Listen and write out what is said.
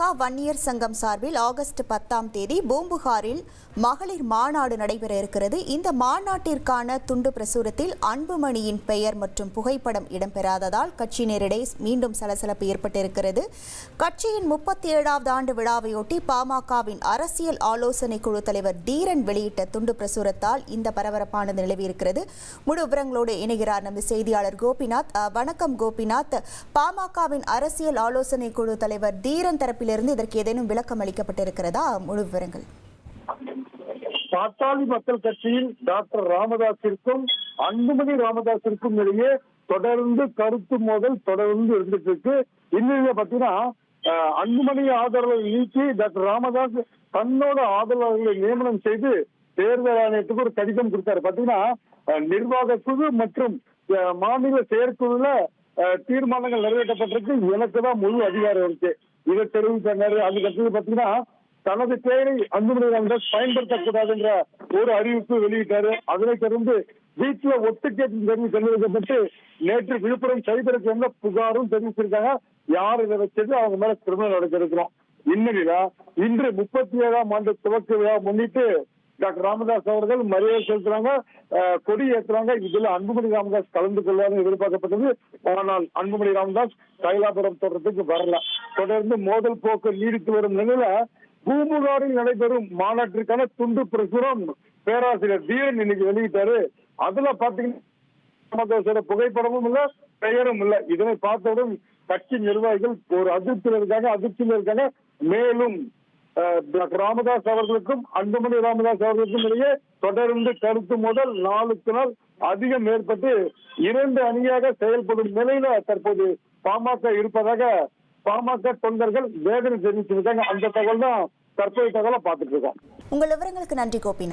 மகா வன்னியர் சங்கம் சார்பில் ஆகஸ்ட் 10ஆம் தேதி பூம்புகாரில் மகளிர் மாநாடு நடைபெற இருக்கிறது. இந்த மாநாட்டிற்கான துண்டு பிரசுரத்தில் அன்புமணியின் பெயர் மற்றும் புகைப்படம் இடம்பெறாததால் கட்சியினரிடையே மீண்டும் சலசலப்பு ஏற்பட்டிருக்கிறது. கட்சியின் 37வது ஆண்டு விழாவையொட்டி பாமகவின் அரசியல் ஆலோசனை குழு தலைவர் தீரன் வெளியிட்ட துண்டு பிரசுரத்தால் இந்த பரபரப்பானது நிலவியிருக்கிறது. முழு விவரங்களோடு இணைகிறார் நமது செய்தியாளர் கோபிநாத். வணக்கம் கோபிநாத். பாமகவின் அரசியல் ஆலோசனை குழு தலைவர் தீரன் தரப்பிலிருந்து இதற்கு ஏதேனும் விளக்கம் அளிக்கப்பட்டிருக்கிறதா? முழு விவரங்கள். பாட்டாளி மக்கள் கட்சியில் டாக்டர் ராமதாஸிற்கும் அன்புமணி ராமதாஸிற்கும் இடையே தொடர்ந்து கருத்து மோதல் தொடர்ந்து இருந்துட்டு இருக்கு. இன்னும் பாத்தீங்கன்னா அன்புமணி ஆதரவை நீக்கி டாக்டர் ராமதாஸ் தன்னோட ஆதரவாளர்களை நியமனம் செய்து தேர்தல் ஆணையத்துக்கு ஒரு கடிதம் கொடுத்தாரு. பாத்தீங்கன்னா நிர்வாக குழு மற்றும் மாநில செயற்குழுல தீர்மானங்கள் நிறைவேற்றப்பட்டிருக்கு. எனக்கு தான் முழு அதிகாரம் இருக்கு. இதை தெரிவித்தாரு. அதுக்கடுத்து பாத்தீங்கன்னா தனது பெயரை அன்புமணி ராமதாஸ் பயன்படுத்தக்கூடாது என்ற ஒரு அறிவிப்பு வெளியிட்டாரு. அதனைத் தொடர்ந்து வீட்டுல ஒட்டுக்கேட்டு தெரிவிக்கப்பட்டு நேற்று விழுப்புரம் சைபருக்கு எந்த புகாரும் தெரிவிச்சிருக்காங்க. யார் இதை வச்சது அவங்க மேல கிரிமினல் நடத்திருக்கிறோம். இந்நிலையில இன்று 37ஆம் ஆண்டு துவக்க விழா முன்னிட்டு டாக்டர் ராமதாஸ் அவர்கள் மரியாதை செலுத்துறாங்க, கொடி ஏற்றுறாங்க. இதுல அன்புமணி ராமதாஸ் கலந்து கொள்வார்னு எதிர்பார்க்கப்பட்டது. ஆனால் அன்புமணி ராமதாஸ் கைலாபுரம் தொடர்றதுக்கு வரல. தொடர்ந்து மோதல் போக்கு நீடித்து வரும் நிலையில பூம்புகாரில் நடைபெறும் மாநாட்டிற்கான துண்டு பிரசுரம் பேராசிரியர் தீரன் இன்னைக்கு வெளியிட்டாரு. அதுல பாத்தீங்கன்னா புகைப்படமும் இல்ல, பெயரும் இல்ல. இதனை பார்த்தவுடன் கட்சி நிர்வாகிகள் ஒரு அதிர்ச்சியில் இருக்காங்க. மேலும் டாக்டர் ராமதாஸ் அவர்களுக்கும் அன்புமணி ராமதாஸ் அவர்களுக்கும் இடையே தொடர்ந்து கருத்து மோதல் நாளுக்கு நாள் அதிகம் ஏற்பட்டு 2 அணியாக செயல்படும் நிலையில தற்போது பாமக இருப்பதாக பாமக தொண்டர்கள் வேதனை தெரிவிச்சிருக்காங்க. அந்த தகவல் தான் தற்போதைய தகவலை பார்த்துட்டு இருக்கோம். உங்கள் விவரங்களுக்கு நன்றி கோபிநாத்.